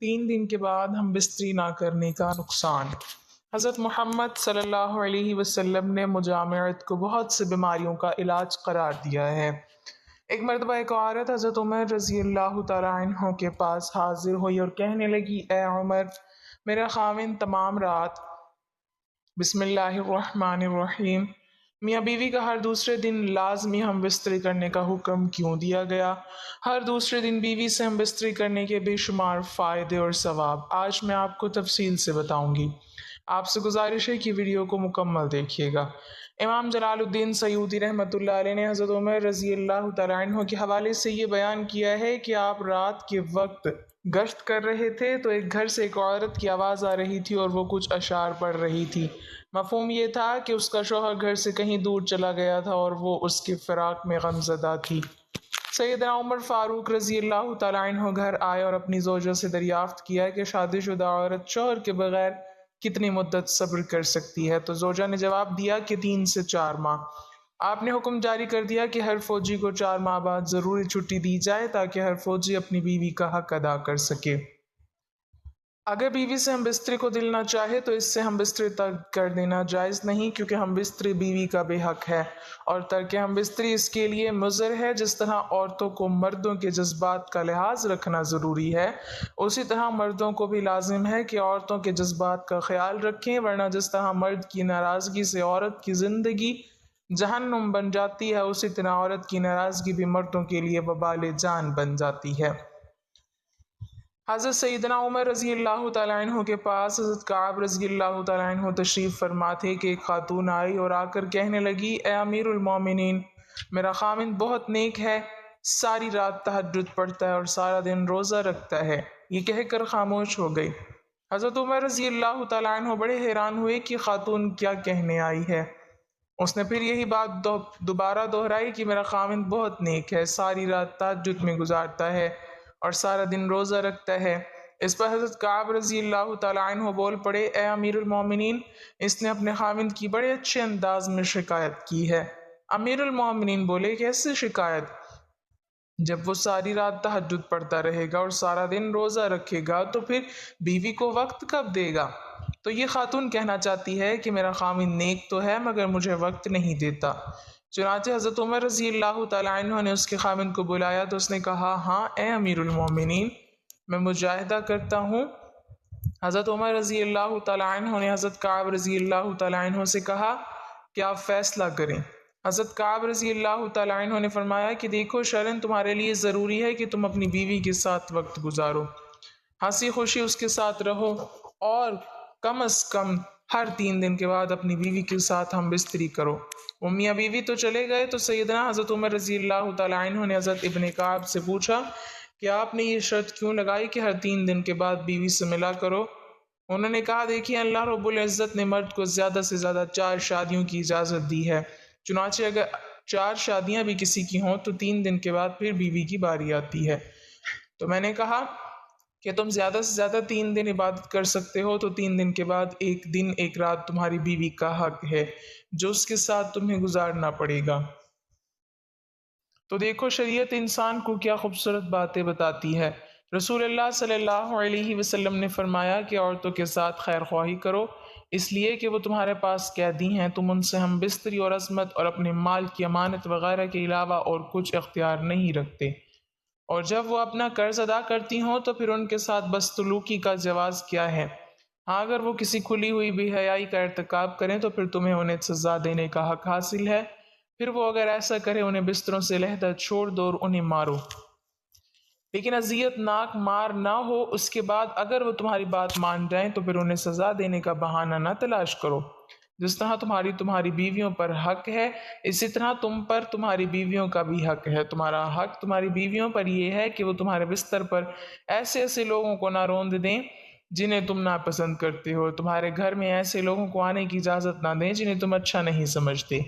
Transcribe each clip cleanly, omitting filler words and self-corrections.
3 دن کے بعد ہم بستری نہ کرنے کا نقصان۔ حضرت محمد صلی اللہ علیہ وسلم نے مجامعت کو بہت سے بیماریوں کا علاج قرار دیا ہے۔ ایک مرتبہ ایک عورت حضرت عمر رضی اللہ تعالیٰ عنہ کے پاس حاضر ہوئی اور کہنے لگی، اے عمر، میرا خاوند تمام رات بسم اللہ الرحمن الرحیم میاں بیوی کا ہر دوسرے دن لازمی ہم بستری کرنے کا حکم کیوں دیا گیا؟ ہر دوسرے دن بیوی سے ہم بستری کرنے کے بے شمار فائدے اور ثواب آج میں آپ کو تفصیل سے بتاؤں گی۔ آپ سے گزارش ہے کہ ویڈیو کو مکمل دیکھیے گا۔ امام جلال الدین سیوطی رحمۃ اللہ علیہ نے حضرت عمر رضی اللہ تعالیٰ عنہ کے حوالے سے یہ بیان کیا ہے کہ آپ رات کے وقت گشت کر رہے تھے تو ایک گھر سے ایک عورت کی آواز آ رہی تھی اور وہ کچھ اشعار پڑھ رہی تھی۔ مفہوم یہ تھا کہ اس کا شوہر گھر سے کہیں دور چلا گیا تھا اور وہ اس کے فراق میں غمزدہ تھی۔ سیدنا عمر فاروق رضی اللہ تعالیٰ عنہ گھر آئے اور اپنی زوجہ سے دریافت کیا کہ شادی شدہ عورت شوہر کے بغیر کتنی مدت صبر کر سکتی ہے؟ تو زوجہ نے جواب دیا کہ 3 سے 4 ماہ۔ آپ نے حکم جاری کر دیا کہ ہر فوجی کو 4 ماہ بعد ضروری چھٹی دی جائے تاکہ ہر فوجی اپنی بیوی کا حق ادا کر سکے۔ اگر بیوی سے ہم بستری کو دل نہ چاہے تو اس سے ہم بستری ترک کر دینا جائز نہیں، کیونکہ ہم بستری بیوی کا بے حق ہے اور ترک ہم بستری اس کے لیے مضر ہے۔ جس طرح عورتوں کو مردوں کے جذبات کا لحاظ رکھنا ضروری ہے، اسی طرح مردوں کو بھی لازم ہے کہ عورتوں کے جذبات کا خیال رکھیں، ورنہ جس طرح مرد کی ناراضگی سے عورت کی زندگی جہنم بن جاتی ہے، اسی طرح عورت کی ناراضگی بھی مردوں کے لیے وبال جان بن جاتی ہے۔ حضرت سیدنا عمر رضی اللہ تعالیٰ عنہ کے پاس حضرت کعب رضی اللہ تعالیٰ عنہ تشریف فرما تھے کہ ایک خاتون آئی اور آ کر کہنے لگی، اے امیر المومنین، میرا خاوند بہت نیک ہے، ساری رات تہجد پڑھتا ہے اور سارا دن روزہ رکھتا ہے۔ یہ کہہ کر خاموش ہو گئی۔ حضرت عمر رضی اللہ تعالیٰ عنہ بڑے حیران ہوئے کہ خاتون کیا کہنے آئی ہے۔ اس نے پھر یہی بات دوبارہ دہرائی کہ میرا خاوند بہت نیک ہے، ساری رات تہجد میں گزارتا ہے اور سارا دن روزہ رکھتا ہے۔ اس پر حضرت کعب رضی اللہ تعالیٰ عنہ بول پڑے، اے امیر المومنین، اس نے اپنے خاوند کی بڑے اچھے انداز میں شکایت کی ہے۔ امیر المومنین بولے، کیسے شکایت؟ جب وہ ساری رات تہجد پڑھتا رہے گا اور سارا دن روزہ رکھے گا تو پھر بیوی کو وقت کب دے گا؟ تو یہ خاتون کہنا چاہتی ہے کہ میرا خاوند نیک تو ہے مگر مجھے وقت نہیں دیتا۔ چنانچہ حضرت عمر رضی اللہ تعالیٰ عنہ نے اس کے خاوند کو بلایا تو اس نے کہا، ہاں اے امیر المومنین، میں مجاہدہ کرتا ہوں۔ حضرت عمر رضی اللہ تعالیٰ عنہ نے حضرت کعب رضی اللہ تعالیٰ عنہ سے کہا کہ آپ فیصلہ کریں۔ حضرت کعب رضی اللہ تعالیٰ عنہ نے فرمایا کہ دیکھو، شرعاً تمہارے لیے ضروری ہے کہ تم اپنی بیوی کے ساتھ وقت گزارو، ہنسی خوشی اس کے ساتھ رہو، اور کم از کم ہر 3 دن کے بعد اپنی بیوی کے ساتھ ہم بستری کرو۔ وہ میاں بیوی تو چلے گئے تو سیدنا حضرت عمر رضی اللہ تعالیٰ عنہ نے حضرت ابن کعب سے پوچھا کہ آپ نے یہ شرط کیوں لگائی کہ ہر 3 دن کے بعد بیوی سے ملا کرو؟ انہوں نے کہا، دیکھیے، اللہ رب العزت نے مرد کو زیادہ سے زیادہ 4 شادیوں کی اجازت دی ہے، چنانچہ اگر 4 شادیاں بھی کسی کی ہوں تو 3 دن کے بعد پھر بیوی کی باری آتی ہے۔ تو میں نے کہا کہ تم زیادہ سے زیادہ 3 دن عبادت کر سکتے ہو، تو 3 دن کے بعد ایک دن ایک رات تمہاری بیوی کا حق ہے جو اس کے ساتھ تمہیں گزارنا پڑے گا۔ تو دیکھو، شریعت انسان کو کیا خوبصورت باتیں بتاتی ہے۔ رسول اللہ صلی اللہ علیہ وسلم نے فرمایا کہ عورتوں کے ساتھ خیر خواہی کرو، اس لیے کہ وہ تمہارے پاس قیدی ہیں، تم ان سے ہم بستری اور عصمت اور اپنے مال کی امانت وغیرہ کے علاوہ اور کچھ اختیار نہیں رکھتے، اور جب وہ اپنا قرض ادا کرتی ہوں تو پھر ان کے ساتھ بدسلوکی کا جواز کیا ہے؟ ہاں، اگر وہ کسی کھلی ہوئی بے حیائی کا ارتکاب کریں تو پھر تمہیں انہیں سزا دینے کا حق حاصل ہے۔ پھر وہ اگر ایسا کرے انہیں بستروں سے علیحدہ چھوڑ دو اور انہیں مارو، لیکن اذیت ناک مار نہ ہو۔ اس کے بعد اگر وہ تمہاری بات مان جائیں تو پھر انہیں سزا دینے کا بہانہ نہ تلاش کرو۔ جس طرح تمہاری بیویوں پر حق ہے، اسی طرح تم پر تمہاری بیویوں کا بھی حق ہے۔ تمہارا حق تمہاری بیویوں پر یہ ہے کہ وہ تمہارے بستر پر ایسے لوگوں کو نہ روند دیں جنہیں تم ناپسند کرتے ہو، تمہارے گھر میں ایسے لوگوں کو آنے کی اجازت نہ دیں جنہیں تم اچھا نہیں سمجھتے۔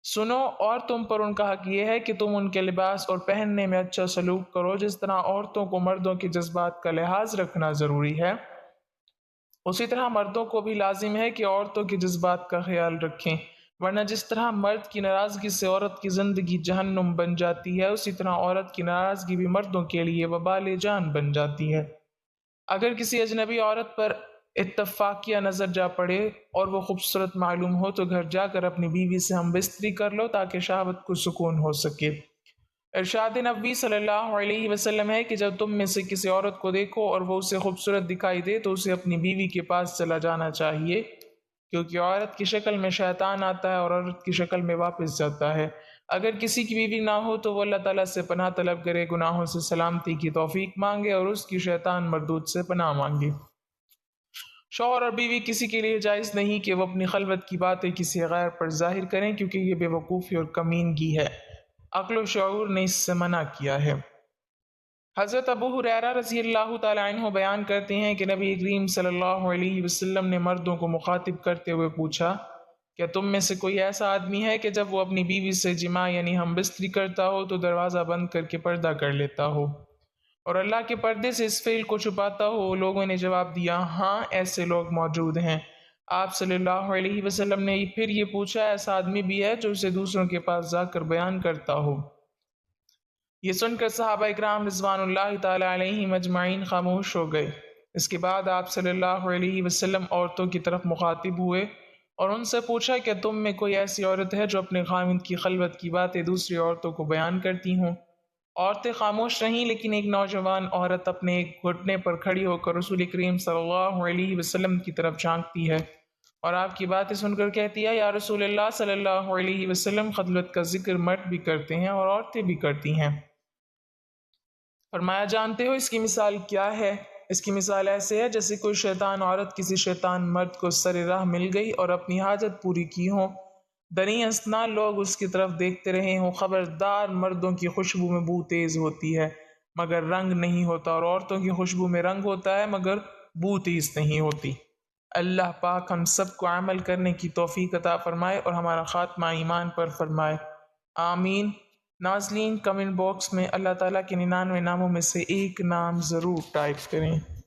سنو، اور تم پر ان کا حق یہ ہے کہ تم ان کے لباس اور پہننے میں اچھا سلوک کرو۔ جس طرح عورتوں کو مردوں کے جذبات کا لحاظ رکھنا ضروری ہے، اسی طرح مردوں کو بھی لازم ہے کہ عورتوں کے جذبات کا خیال رکھیں، ورنہ جس طرح مرد کی ناراضگی سے عورت کی زندگی جہنم بن جاتی ہے، اسی طرح عورت کی ناراضگی بھی مردوں کے لیے وبال جان بن جاتی ہے۔ اگر کسی اجنبی عورت پر اتفاقیہ نظر جا پڑے اور وہ خوبصورت معلوم ہو تو گھر جا کر اپنی بیوی سے ہم بستری کر لو تاکہ شہوت کو سکون ہو سکے۔ ارشاد نبوی صلی اللہ علیہ وسلم ہے کہ جب تم میں سے کسی عورت کو دیکھو اور وہ اسے خوبصورت دکھائی دے تو اسے اپنی بیوی کے پاس چلا جانا چاہیے، کیونکہ عورت کی شکل میں شیطان آتا ہے اور عورت کی شکل میں واپس جاتا ہے۔ اگر کسی کی بیوی نہ ہو تو وہ اللہ تعالیٰ سے پناہ طلب کرے، گناہوں سے سلامتی کی توفیق مانگے اور اس کی شیطان مردود سے پناہ مانگے۔ شوہر اور بیوی کسی کے لیے جائز نہیں کہ وہ اپنی خلوت کی باتیں کسی غیر پر ظاہر کریں، کیونکہ یہ بے وقوفی اور کمینگی ہے۔ عقل و شعور نے اس سے منع کیا ہے۔ حضرت ابو ہریرہ رضی اللہ تعالی عنہ بیان کرتے ہیں کہ نبی کریم صلی اللہ علیہ وسلم نے مردوں کو مخاطب کرتے ہوئے پوچھا، کیا تم میں سے کوئی ایسا آدمی ہے کہ جب وہ اپنی بیوی سے جماع یعنی ہم بستری کرتا ہو تو دروازہ بند کر کے پردہ کر لیتا ہو اور اللہ کے پردے سے اس فعل کو چھپاتا ہو؟ لوگوں نے جواب دیا، ہاں ایسے لوگ موجود ہیں۔ آپ صلی اللہ علیہ وسلم نے پھر یہ پوچھا، ایسا آدمی بھی ہے جو اسے دوسروں کے پاس جا کر بیان کرتا ہو؟ یہ سن کر صحابہ اکرام رضوان اللہ تعالی علیہم اجمعین خاموش ہو گئے۔ اس کے بعد آپ صلی اللہ علیہ وسلم عورتوں کی طرف مخاطب ہوئے اور ان سے پوچھا کہ تم میں کوئی ایسی عورت ہے جو اپنے خاوند کی خلوت کی باتیں دوسری عورتوں کو بیان کرتی ہوں؟ عورتیں خاموش رہیں، لیکن ایک نوجوان عورت اپنے ایک گھٹنے پر کھڑی ہو کر رسول کریم صلی اللہ علیہ وسلم کی طرف جھانکتی ہے اور آپ کی باتیں سن کر کہتی ہے، یا رسول اللہ صلی اللہ علیہ وسلم، خلوت کا ذکر مرد بھی کرتے ہیں اور عورتیں بھی کرتی ہیں۔ فرمایا، جانتے ہو اس کی مثال کیا ہے؟ اس کی مثال ایسے ہے جیسے کوئی شیطان عورت کسی شیطان مرد کو سر راہ مل گئی اور اپنی حاجت پوری کی ہو، دریں اثنا لوگ اس کی طرف دیکھتے رہے ہوں۔ خبردار، مردوں کی خوشبو میں بو تیز ہوتی ہے مگر رنگ نہیں ہوتا، اور عورتوں کی خوشبو میں رنگ ہوتا ہے مگر بو تیز نہیں ہوتی۔ اللہ پاک ہم سب کو عمل کرنے کی توفیق عطا فرمائے اور ہمارا خاتمہ ایمان پر فرمائے، آمین۔ ناظرین، کمنٹ باکس میں اللہ تعالیٰ کے 99 ناموں میں سے ایک نام ضرور ٹائپ کریں۔